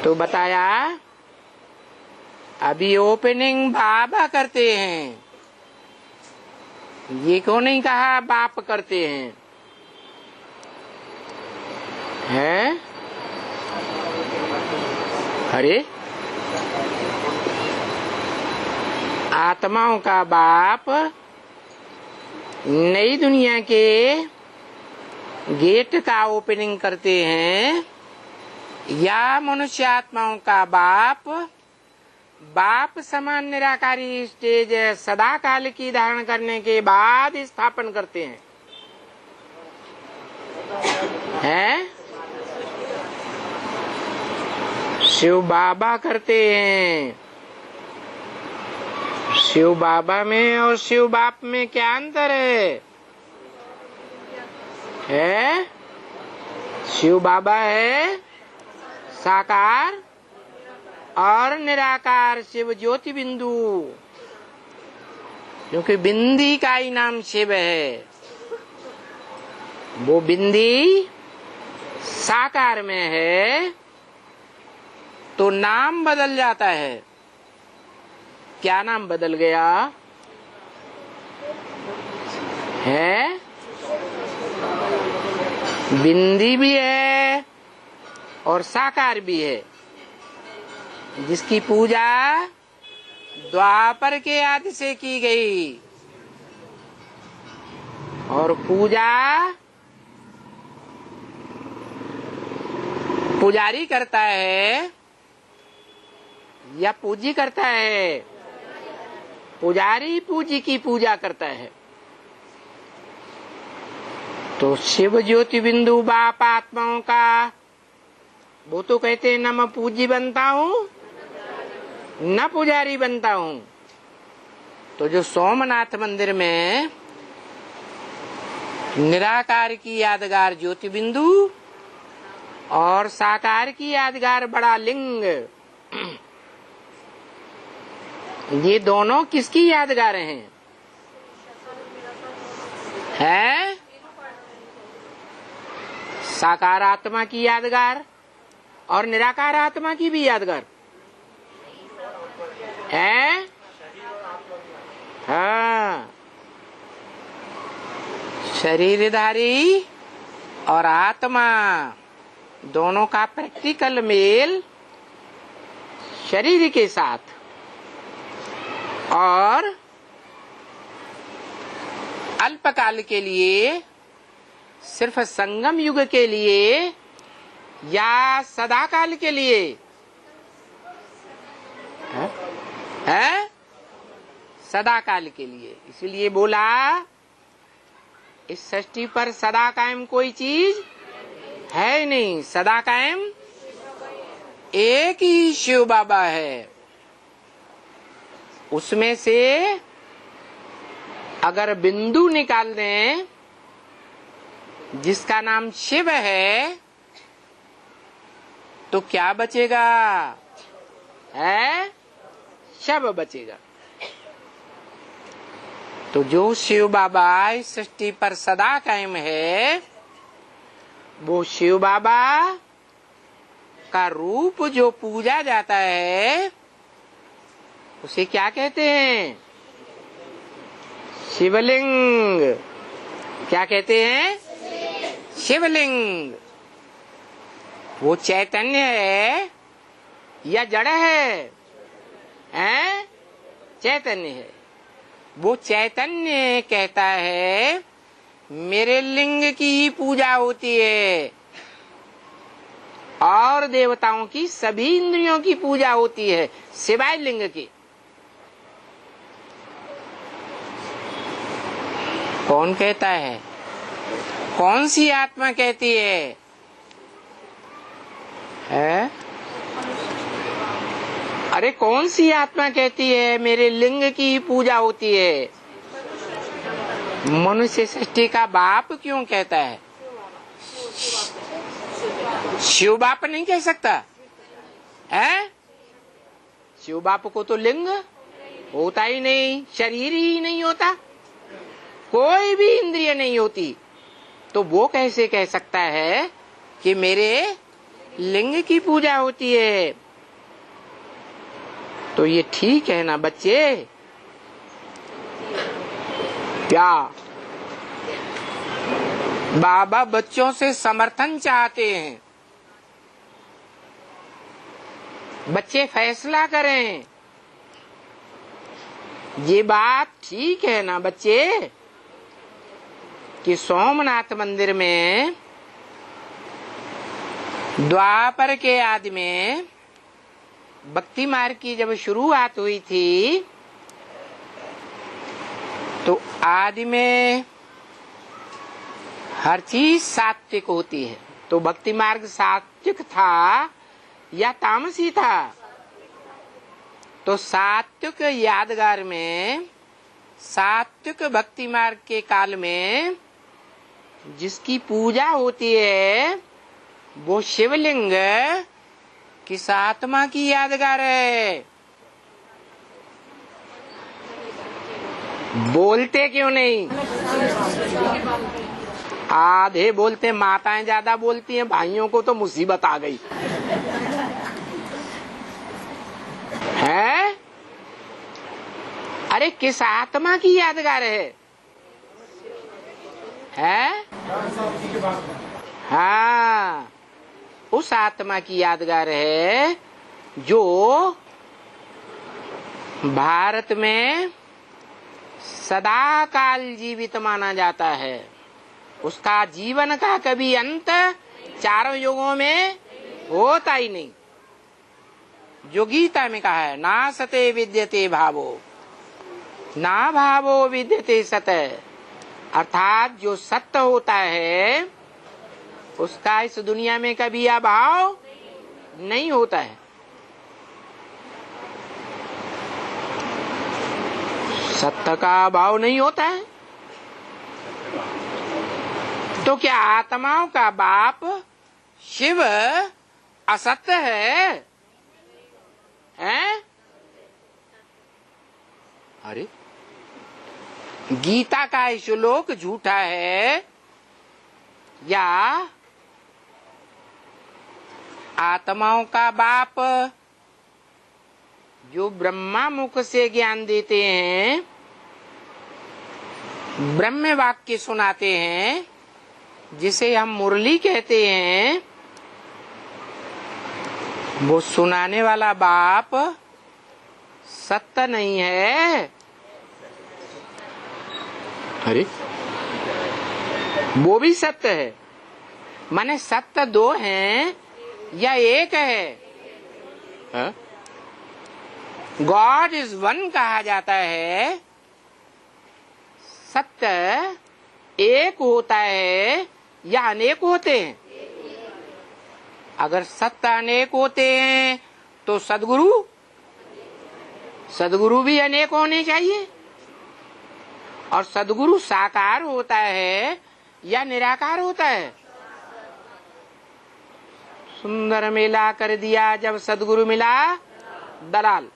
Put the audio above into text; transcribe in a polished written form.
तो बताया अभी ओपनिंग बाबा करते हैं, ये क्यों नहीं कहा बाप करते हैं? हैं? अरे आत्माओं का बाप नई दुनिया के गेट का ओपनिंग करते हैं, या मनुष्य आत्माओं का बाप समान निराकारी स्टेज सदा काल की धारण करने के बाद स्थापन करते हैं? हैं? शिव बाबा करते हैं। शिव बाबा में और शिव बाप में क्या अंतर है? शिव बाबा है साकार और निराकार शिव ज्योति बिंदु, क्योंकि बिंदी का ही नाम शिव है। वो बिंदी साकार में है तो नाम बदल जाता है। क्या नाम बदल गया है? बिंदी भी है और साकार भी है, जिसकी पूजा द्वापर के आदि से की गई, और पूजा पुजारी करता है या पूजी करता है? पुजारी पूजी की पूजा करता है। तो शिव ज्योति बिंदु बाप आत्माओं का वो तो कहते हैं न मैं पूजी बनता हूँ न पुजारी बनता हूँ। तो जो सोमनाथ मंदिर में निराकार की यादगार ज्योति बिंदु और साकार की यादगार बड़ा लिंग, ये दोनों किसकी यादगार हैं? है साकार आत्मा की यादगार और निराकार आत्मा की भी यादगार है। हाँ, शरीरधारी और आत्मा दोनों का प्रैक्टिकल मेल शरीर के साथ, और अल्पकाल के लिए सिर्फ संगम युग के लिए या सदाकाल के लिए है? सदाकाल के लिए। इसलिए बोला इस सृष्टि पर सदा कायम कोई चीज है नहीं, सदा कायम एक ही शिव बाबा है। उसमें से अगर बिंदु निकाल दें जिसका नाम शिव है तो क्या बचेगा? है शव बचेगा। तो जो शिव बाबा इस सृष्टि पर सदा कायम है, वो शिव बाबा का रूप जो पूजा जाता है उसे क्या कहते हैं? शिवलिंग। क्या कहते हैं? शिवलिंग। वो चैतन्य है या जड़ है? हैं? चैतन्य है। वो चैतन्य कहता है मेरे लिंग की ही पूजा होती है, और देवताओं की सभी इंद्रियों की पूजा होती है सिवाय लिंग की। कौन कहता है? कौन सी आत्मा कहती है? अरे कौन सी आत्मा कहती है मेरे लिंग की ही पूजा होती है? मनुष्य सृष्टि का बाप क्यों कहता है? शिव बाप नहीं कह सकता है? शिव बाप को तो लिंग होता ही नहीं, शरीर ही नहीं होता, कोई भी इंद्रिय नहीं होती, तो वो कैसे कह सकता है कि मेरे लिंग की पूजा होती है। तो ये ठीक है ना बच्चे? क्या बाबा बच्चों से समर्थन चाहते हैं? बच्चे फैसला करें। ये बात ठीक है ना बच्चे कि सोमनाथ मंदिर में द्वापर के आदि में भक्ति मार्ग की जब शुरुआत हुई थी तो आदि में हर चीज सात्विक होती है। तो भक्ति मार्ग सात्विक था या तामसी था? तो सात्विक यादगार में सात्विक भक्ति मार्ग के काल में जिसकी पूजा होती है वो शिवलिंग किस आत्मा की यादगार है? बोलते क्यों नहीं? आधे बोलते, माताएं ज्यादा बोलती हैं, भाइयों को तो मुसीबत आ गई है। अरे किस आत्मा की यादगार है? हाँ, उस आत्मा की यादगार है जो भारत में सदा काल जीवित माना जाता है। उसका जीवन का कभी अंत चारों युगों में होता ही नहीं। जो गीता में कहा है, ना सते विद्यते भावो ना भावो विद्यते सत, अर्थात जो सत्य होता है उसका इस दुनिया में कभी अभाव नहीं होता है। सत्य का अभाव नहीं होता है। तो क्या आत्माओं का बाप शिव असत्य है? हैं? अरे गीता का श्लोक झूठा है या आत्माओं का बाप जो ब्रह्मा मुख से ज्ञान देते हैं, ब्रह्म वाक्य सुनाते हैं, जिसे हम मुरली कहते हैं, वो सुनाने वाला बाप सत्य नहीं है। अरे वो भी सत्य है। माने सत्य दो हैं या एक है? गॉड इज वन कहा जाता है। सत्य एक होता है या अनेक होते हैं? अगर सत्य अनेक होते हैं तो सदगुरु भी अनेक होने चाहिए। और सदगुरु साकार होता है या निराकार होता है? सुंदर मेला कर दिया जब सदगुरु मिला दलाल।